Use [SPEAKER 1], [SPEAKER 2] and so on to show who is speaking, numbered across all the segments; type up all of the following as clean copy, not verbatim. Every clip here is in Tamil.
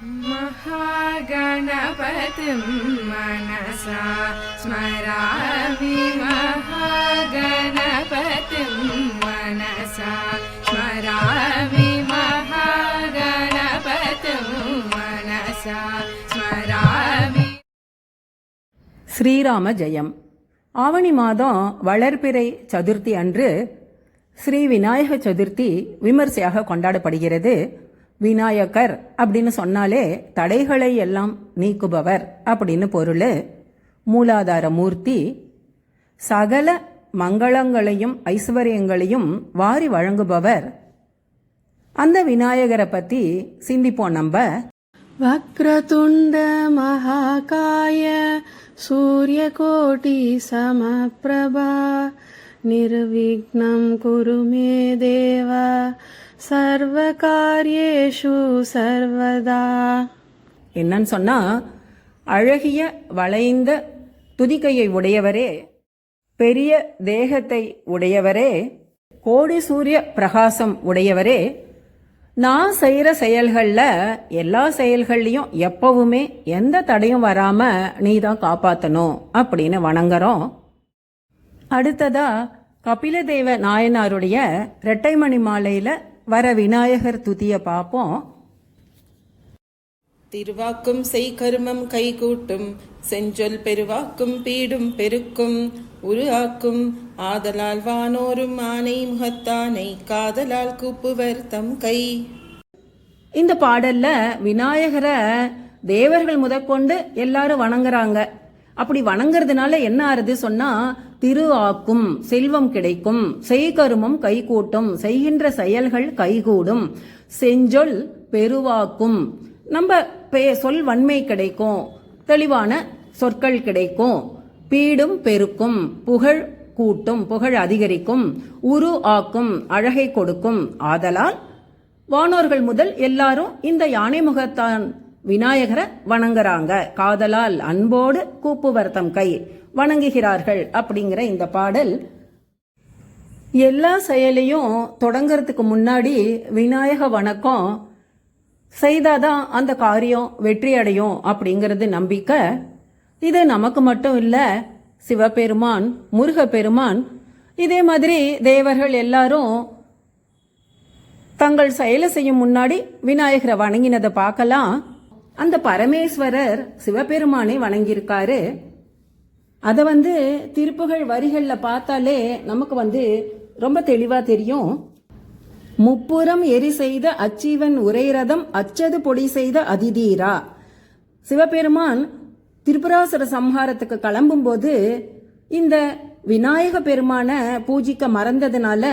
[SPEAKER 1] महागणपतिं मनसा स्मरामि महागणपतिं मनसा स्मरामि महागणपतिं मनसा स्मरामि.
[SPEAKER 2] ஸ்ரீராம ஜெயம். ஆவணி மாதம் வளர்பிறை சதுர்த்தி அன்று ஸ்ரீ விநாயக சதுர்த்தி விமர்சையாக கொண்டாடப்படுகிறது. விநாயகர் அப்படின்னு சொன்னாலே தடைகளை எல்லாம் நீக்குபவர் அப்படின்னு பொருள். மூலாதார மூர்த்தி, சகல மங்களங்களையும் ஐஸ்வர்யங்களையும் வாரி வழங்குபவர். அந்த விநாயகரை பத்தி சிந்திப்போம் நம்ம.
[SPEAKER 3] வக்ரதுண்ட மகாகாய சூரியகோட்டி சமப்பிரபா நிர்விக்னம் குரு மே தேவ சர்வகாரியேஷு சர்வதா.
[SPEAKER 2] என்னன்னு சொன்னா, அழகிய வளைந்த துதிக்கையை உடையவரே, பெரிய தேகத்தை உடையவரே, கோடி சூரிய பிரகாசம் உடையவரே, நான் செய்யற செயல்கள்ல எல்லா செயல்கள்லயும் எப்பவுமே எந்த தடையும் வராம நீ தான் காப்பாத்தணும் அப்படின்னு வணங்குறோம். அடுத்ததா கபிலதேவ நாயனாருடைய இரட்டைமணி மாலையில வர விநாயகர் துதிய பார்ப்போம்.
[SPEAKER 4] திருவாக்கும் செய் கருமம் கைகூட்டும் செஞ்சொல் பெருவாக்கும் பீடும் பெருக்கும் உரு ஆக்கும் ஆதலால் வானோரும் ஆனை முகத்தானை காதலால் கூப்புவர் தம் கை.
[SPEAKER 2] இந்த பாடல்ல விநாயகரை தேவர்கள் முதற்கொண்டு எல்லாரும் வணங்குறாங்க. அப்படி வணங்குறதுனால என்ன ஆறுது சொன்னா, திரு ஆக்கும் செல்வம் கிடைக்கும், செய்கருமம் கைகூட்டும் செய்கின்ற செயல்கள் கைகூடும், செஞ்சொல் பெருவாக்கும் நம்ம சொல் வன்மை கிடைக்கும், தெளிவான சொற்கள் கிடைக்கும், பீடும் பெருக்கும் புகழ் கூட்டும் புகழ் அதிகரிக்கும், உரு ஆக்கும் அழகை கொடுக்கும், ஆதலால் வானோர்கள் முதல் எல்லாரும் இந்த யானை முகத்தான் விநாயகரை வணங்குறாங்க. காதலால் அன்போடு கூப்புவர்த்தம் கை வணங்குகிறார்கள் அப்படிங்கிற இந்த பாடல் எல்லா செயலையும் தொடங்கறதுக்கு முன்னாடி விநாயக வணக்கம் செய்தாதான் அந்த காரியம் வெற்றி அடையும் அப்படிங்கிறது நம்பிக்கை. இது நமக்கு மட்டும் இல்ல, சிவபெருமான், முருகப்பெருமான், இதே மாதிரி தேவர்கள் எல்லாரும் தங்கள் செயலை செய்யும் முன்னாடி விநாயகரை வணங்கினதை பார்க்கலாம். அந்த பரமேஸ்வரர் சிவபெருமானை வணங்கியிருக்காரு. அதை திருப்புகழ் வரிகள்ல பார்த்தாலே நமக்கு ரொம்ப தெளிவா தெரியும். முப்புறம் எரி செய்த அச்சீவன் உரைரதம் அச்சது பொடி செய்த அதிதீரா. சிவபெருமான் திரிபுராசுர சம்ஹாரத்துக்கு கிளம்பும் போது இந்த விநாயக பெருமான பூஜிக்க மறந்ததுனால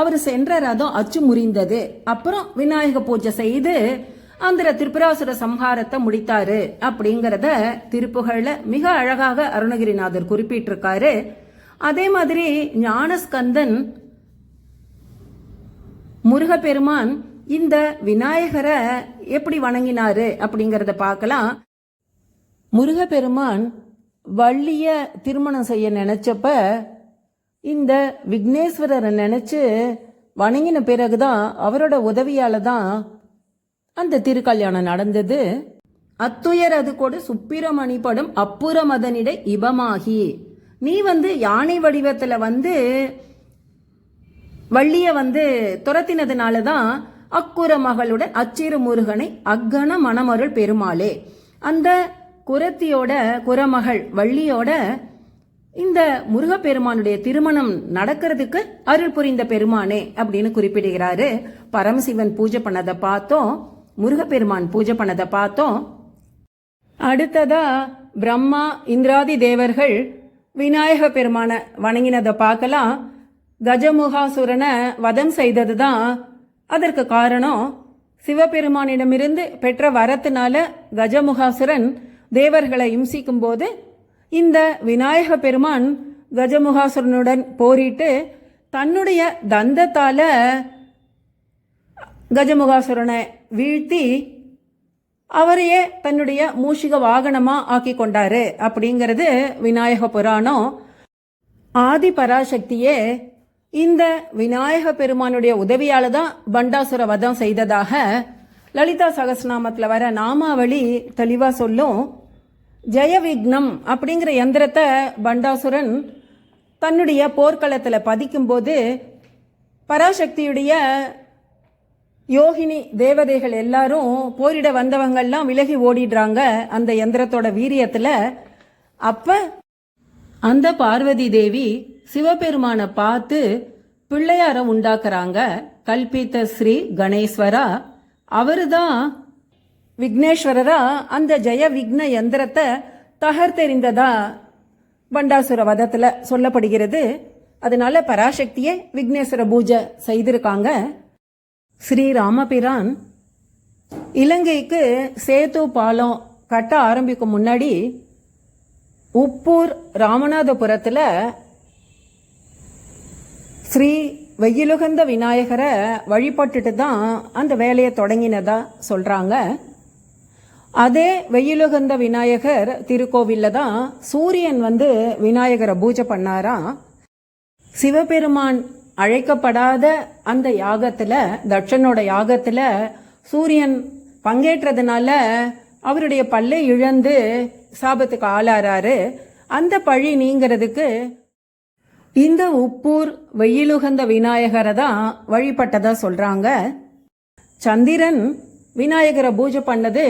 [SPEAKER 2] அவர் சென்ற ரதம் அச்சு முறிந்தது. அப்புறம் விநாயக பூஜை செய்து அந்த திரிபுராசுர சம்ஹாரத்தை முடித்தாரு அப்படிங்கறத திருப்புகழ்ல மிக அழகாக அருணகிரிநாதர் குறிப்பிட்டிருக்காரு. அதே மாதிரி ஞானஸ்கந்தன் முருகப்பெருமான் இந்த விநாயகரை எப்படி வணங்கினாரு அப்படிங்கறத பார்க்கலாம். முருகப்பெருமான் வள்ளிய திருமணம் செய்ய நினைச்சப்ப இந்த விக்னேஸ்வரரை நினைச்சு வணங்கின பிறகுதான் அவரோட உதவியால தான் அந்த திருக்கல்யாணம் நடந்தது. அத்துயர் அது கூட சுப்பிரமணி படும் அப்புறம் அதனிடை இபமாகி. நீ யானை வடிவத்துல வள்ளிய துரத்தினதுனாலதான் அக்குற மகளுடன் அச்சிறு முருகனை அக்கண மணமருள் பெருமாளே. அந்த குரத்தியோட குரமகள் வள்ளியோட இந்த முருகப்பெருமானுடைய திருமணம் நடக்கிறதுக்கு அருள் புரிந்த பெருமானே அப்படின்னு குறிப்பிடுகிறாரு. பரமசிவன் பூஜை பண்ணதை பார்த்தோம், முருகப்பெருமான் பூஜை பண்ணதை பார்த்தோம். அடுத்ததா பிரம்மா இந்திராதி தேவர்கள் விநாயக பெருமான வணங்கினதை பார்க்கலாம். கஜமுகாசுரனை வதம் செய்ததுதான் அதற்கு காரணம். சிவபெருமானிடமிருந்து பெற்ற வரத்தினால கஜமுகாசுரன் தேவர்களை இம்சிக்கும் போது இந்த விநாயக பெருமான் கஜமுகாசுரனுடன் போரிட்டு தன்னுடைய தந்தத்தால கஜமுகாசுரனை வீழ்த்தி அவரையே தன்னுடைய மூஷிக வாகனமா ஆக்கி கொண்டாரு அப்படிங்கிறது விநாயக புராணம். ஆதி பராசக்தியே இந்த விநாயக பெருமானுடைய உதவியால தான் பண்டாசுர வதம் செய்ததாக லலிதா சகஸ்ரநாமத்தில் வர நாமாவளி தெளிவா சொல்லும். ஜெயவிக்னம் அப்படிங்கிற யந்திரத்தை பண்டாசுரன் தன்னுடைய போர்க்களத்தில் பதிக்கும்போது பராசக்தியுடைய யோகினி தேவதைகள் எல்லாரும் போரிட வந்தவங்கள்லாம் விலகி ஓடிடுறாங்க அந்த யந்திரத்தோட வீரியத்துல. அப்ப அந்த பார்வதி தேவி சிவபெருமானை பார்த்து பிள்ளையார உண்டாக்குறாங்க. கல்பித்த ஸ்ரீ கணேஸ்வரா அவருதான் விக்னேஸ்வரரா அந்த ஜெய விக்ன யந்திரத்தை தகர்த்தெறிந்ததா பண்டாசுர வதத்துல சொல்லப்படுகிறது. அதனால பராசக்தியே விக்னேஸ்வர பூஜை செய்திருக்காங்க. ஸ்ரீ ராமபிரான் இலங்கைக்கு சேது பாலம் கட்ட ஆரம்பிக்கும் முன்னாடி உப்பூர் ராமநாதபுரத்துல ஸ்ரீ வெயிலுகந்த விநாயகரை வழிபட்டுட்டு தான் அந்த வேலையை தொடங்கினதா சொல்றாங்க. அதே வெயிலுகந்த விநாயகர் திருக்கோவில்ல தான் சூரியன் விநாயகரை பூஜை பண்ணாராம். சிவபெருமான் அழைக்கப்படாத அந்த யாகத்துல, தட்சனோட யாகத்துல சூரியன் பங்கேற்றதுனால அவருடைய பல்லை இழந்து சாபத்துக்கு ஆளாறாரு. அந்த பழி நீங்கிறதுக்கு இந்த உப்பூர் வெயிலுகந்த விநாயகரை தான் வழிபட்டதா சொல்றாங்க. சந்திரன் விநாயகரை பூஜை பண்ணது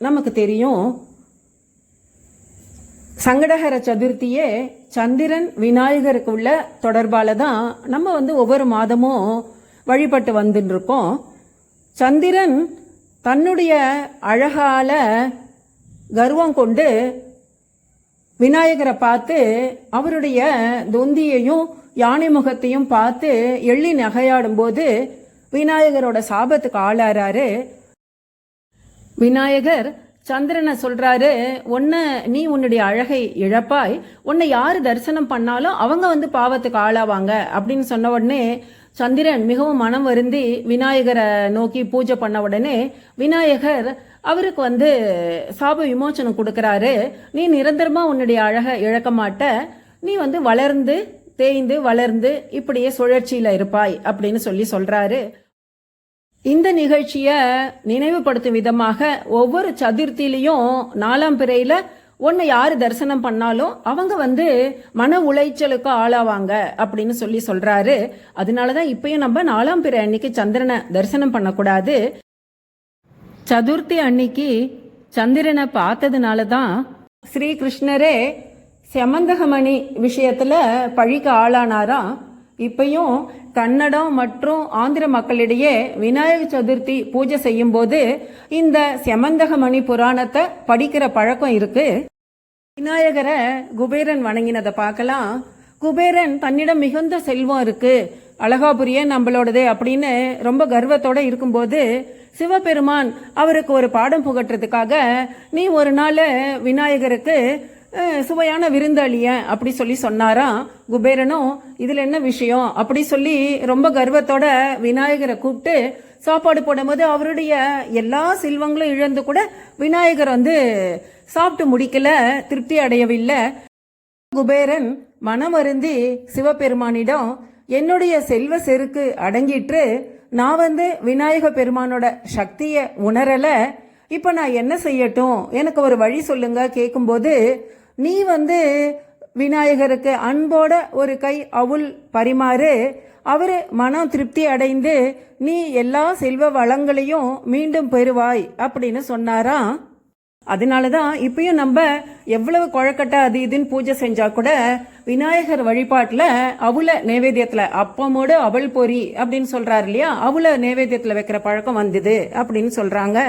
[SPEAKER 2] நமக்கு தெரியும். சங்கடஹர சதுர்த்தியே சந்திரன் விநாயகருக்கு உள்ள தொடர்பால தான் நம்ம ஒவ்வொரு மாதமும் வழிபட்டு வந்துட்டு இருக்கோம். சந்திரன் தன்னுடைய அழகால கர்வம் கொண்டு விநாயகரை பார்த்து அவருடைய தொந்தியையும் யானை முகத்தையும் பார்த்து எள்ளி நகையாடும் போது விநாயகரோட சாபத்துக்கு ஆளாறாரு. விநாயகர் சந்திரனை சொல்றாரு, நீ உன்னுடைய அழகை இழப்பாய், உன்னை யாரு தரிசனம் பண்ணாலும் அவங்க பாவத்துக்கு ஆளாவாங்க அப்படின்னு சொன்ன உடனே சந்திரன் மிகவும் மனம் வருந்தி விநாயகரை நோக்கி பூஜை பண்ண உடனே விநாயகர் அவருக்கு சாப விமோச்சனம் கொடுக்கறாரு. நீ நிரந்தரமா உன்னுடைய அழகை இழக்க மாட்ட, நீ வளர்ந்து தேய்ந்து வளர்ந்து இப்படியே சுழற்சியில இருப்பாய் அப்படின்னு சொல்றாரு. இந்த நிகழ்ச்சிய நினைவுபடுத்தும் விதமாக ஒவ்வொரு சதுர்த்திலையும் 4ஆம் பிறையில உன்னை யாரு தரிசனம் பண்ணாலும் அவங்க மன உளைச்சலுக்கு ஆளாவாங்க அப்படின்னு சொல்றாரு. அதனாலதான் இப்பயும் நம்ம 4ஆம் பிறை அன்னைக்கு சந்திரனை தரிசனம் பண்ணக்கூடாது. சதுர்த்தி அன்னைக்கு சந்திரனை பார்த்ததுனாலதான் ஸ்ரீகிருஷ்ணரே செமந்தகமணி விஷயத்துல பழிக்கு ஆளானாராம். இப்பயும் கன்னடம் மற்றும் ஆந்திர மக்களிடையே விநாயகர் சதுர்த்தி பூஜை செய்யும் போது இந்த செமந்தகமணி புராணத்தை படிக்கிற பழக்கம் இருக்கு. விநாயகரை குபேரன் வணங்கினதை பார்க்கலாம். குபேரன் தன்னிடம் மிகுந்த செல்வம் இருக்கு, அழகாபுரியே நம்மளோடது அப்படின்னு ரொம்ப கர்வத்தோட இருக்கும்போது சிவபெருமான் அவருக்கு ஒரு பாடம் புகட்டுறதுக்காக நீ ஒரு நாள் விநாயகருக்கு சுவையான விருந்தாளிய அப்படி சொன்னாராம். குபேரனும் இதுல என்ன விஷயம் அப்படி ரொம்ப கர்வத்தோட விநாயகரை கூப்பிட்டு சாப்பாடு போடும்போது அவருடைய எல்லா செல்வங்களும் இழந்து கூட விநாயகர் சாப்பிட்டு முடிக்கல, திருப்தி அடையவில்லை. குபேரன் மனம் வருந்தி சிவபெருமானிடம் என்னுடைய செல்வ செருக்கு அடங்கிட்டு நான் விநாயக பெருமானோட சக்திய உணரல, இப்ப நான் என்ன செய்யட்டும், எனக்கு ஒரு வழி சொல்லுங்க கேட்கும்போது நீ விநாயகருக்கு அன்போட ஒரு கை அவுள் பரிமாறு, அவரு மனம் திருப்தி அடைந்து நீ எல்லா செல்வ வளங்களையும் மீண்டும் பெறுவாய் அப்படின்னு சொன்னாராம். அதனாலதான் இப்பயும் நம்ம எவ்வளவு குழக்கட்டை அது இதுன்னு பூஜை செஞ்சா கூட விநாயகர் வழிபாட்டுல அவுல நைவேத்தியத்துல அப்பமோடு அவள் பொறி அப்படின்னு சொல்றாரு இல்லையா, அவுல நைவேத்தியத்துல வைக்கிற பழக்கம் வந்தது அப்படின்னு சொல்றாங்க.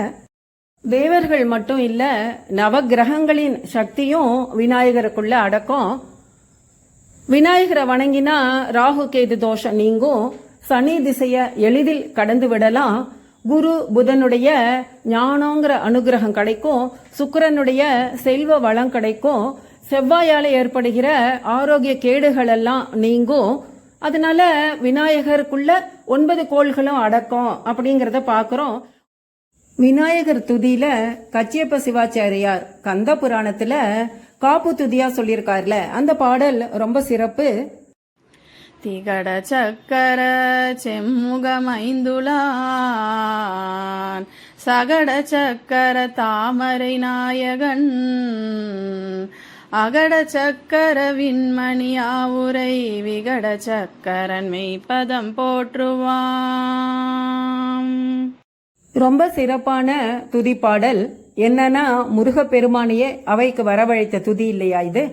[SPEAKER 2] தேவர்கள் மட்டும் இல்ல, நவகிரகங்களின் சக்தியும் விநாயகருக்குள்ள அடக்கம். விநாயகரை வணங்கினா ராகு கேது தோஷம் நீங்கும், சனி திசைய எளிதில் கடந்து விடலாம், குரு புதனுடைய ஞானங்கிற அனுகிரகம் கிடைக்கும், சுக்கிரனுடைய செல்வ வளம் கிடைக்கும், செவ்வாயால ஏற்படுகிற ஆரோக்கிய கேடுகள் எல்லாம் நீங்கும். அதனால விநாயகருக்குள்ள 9 கோள்களும் அடக்கம் அப்படிங்கறத பாக்குறோம். விநாயகர் துதியில கச்சியப்ப சிவாச்சாரியார் கந்த புராணத்துல காப்பு துதியா சொல்லியிருக்காருல, அந்த பாடல் ரொம்ப சிறப்பு.
[SPEAKER 3] திகட சக்கர செம்முகமைந்துளான் சகட சக்கர தாமரை நாயகன் அகட சக்கர விண்மணியாவுரை விகட சக்கரன் மெய்ப்பதம் போற்றுவாம்.
[SPEAKER 2] ரொம்ப சிறப்பான துதிப்பாடல். என்னன்னா முருகப்பெருமானையே அவைக்கு வரவழைத்த துதி இல்லையா இது?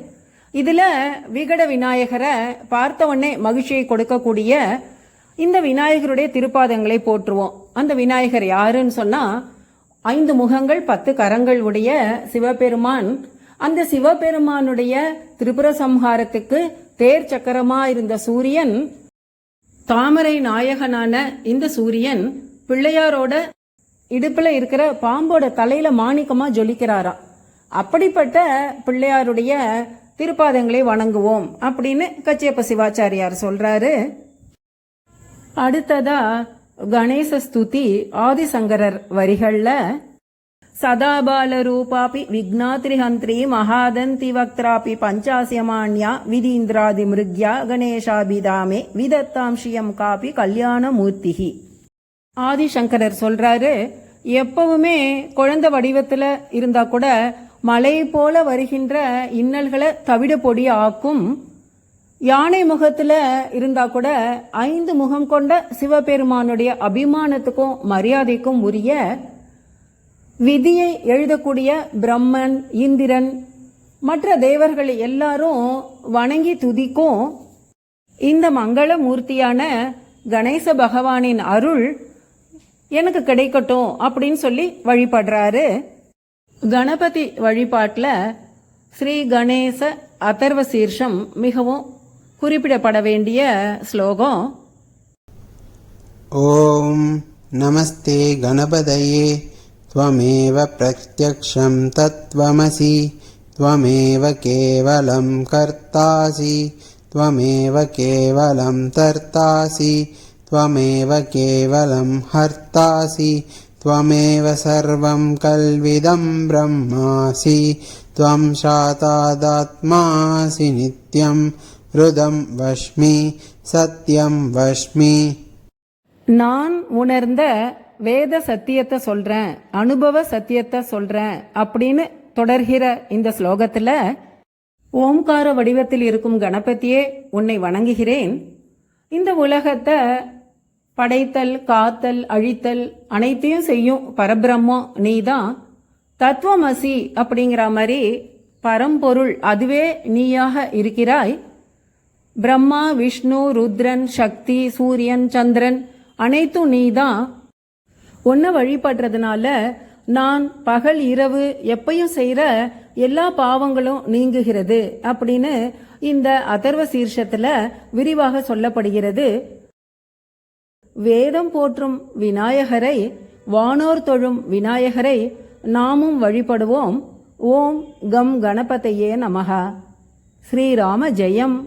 [SPEAKER 2] இதுல விகட விநாயகரை பார்த்த உடனே மகிழ்ச்சியை கொடுக்கக்கூடிய இந்த விநாயகருடைய திருப்பாதங்களை போற்றுவோம். அந்த விநாயகர் யாருன்னு சொன்னா 5 முகங்கள் 10 கரங்கள் உடைய சிவபெருமான். அந்த சிவபெருமானுடைய திரிபுர சம்ஹாரத்துக்கு தேர் சக்கரமா இருந்த சூரியன், தாமரை நாயகனான இந்த சூரியன் பிள்ளையாரோட இடுப்புல இருக்கிற பாம்போட தலையில மாணிக்கமா ஜொலிக்கிறாராம். அப்படிப்பட்ட பிள்ளையாருடைய திருப்பாதங்களை வணங்குவோம் அப்படின்னு கச்சியப்ப சிவாச்சாரியார் சொல்றாரு. அடுத்ததா கணேச ஸ்துதி ஆதிசங்கரர் வரிகள்ல சதாபால ரூபாபி விக்னாத்ரிஹந்திரி மகாதந்தி வக்திராபி பஞ்சாசியமான்யா விதீந்திராதி மிருக்யா கணேசாபிதாமே விதத்தாம் ஸ்ரீயம் காபி கல்யாண மூர்த்திகி. ஆதிசங்கரர் சொல்றாரு, எப்பவுமே குழந்தை வடிவத்துல இருந்தா கூட மலை போல வருகின்ற இன்னல்களை தவிட பொடி ஆக்கும். யானை முகத்துல இருந்தா கூட 5 முகம் கொண்ட சிவபெருமானுடைய அபிமானத்துக்கும் மரியாதைக்கும் உரிய விதியை எழுதக்கூடிய பிரம்மன், இந்திரன், மற்ற தேவர்கள் எல்லாரும் வணங்கி துதிக்கும் இந்த மங்கள மூர்த்தியான கணேச பகவானின் அருள் எனக்கு கிடைக்கட்டும் அப்படின்னு சொல்லி வழிபடுறாரு. கணபதி வழிபாட்டில் ஸ்ரீ கணேச அதர்வ சீர்ஷம் மிகவும் குறிப்பிடப்பட வேண்டிய ஸ்லோகம்.
[SPEAKER 5] ஓம் நமஸ்தே கணபதயே त्वमेव प्रत्यक्षं तत्त्वमसि त्वमेव केवलं कर्तासि त्वमेव केवलं तर्तासि त्वमेव केवलं हर्तासि त्वमेव सर्वं कल्विदं ब्रह्मासि त्वं शातादात्मासि नित्यं हृदं वश्मि सत्यं वश्मि.
[SPEAKER 2] நான் உணர்ந்த வேத சத்தியத்தை சொல்றேன், அனுபவ சத்தியத்தை சொல்றேன் அப்படின்னு தொடர்கிற இந்த ஸ்லோகத்துல ஓம்கார வடிவத்தில் இருக்கும் கணபதியே உன்னை வணங்குகிறேன். இந்த உலகத்தை படைத்தல், காத்தல், அழித்தல் அனைத்தையும் செய்யும் பரபிரம்மம் நீதான். தத்துவமசி அப்படிங்கிற மாதிரி பரம்பொருள் அதுவே நீயாக இருக்கிறாய். பிரம்மா, விஷ்ணு, ருத்ரன், சக்தி, சூரியன், சந்திரன் அனைத்தும் நீதான். உன்னை வழிபடுறதுனால நான் பகல் இரவு எப்பயும் செய்யற எல்லா பாவங்களும் நீங்குகிறது அப்படின்னு இந்த அதர்வ சீர்ஷத்துல விரிவாக சொல்லப்படுகிறது. வேதம் போற்றும் விநாயகரை, வானோர் தொழும் விநாயகரை நாமும் வழிபடுவோம். ஓம் கம் கணபதையே நமஹ. ஸ்ரீராம ஜெயம்.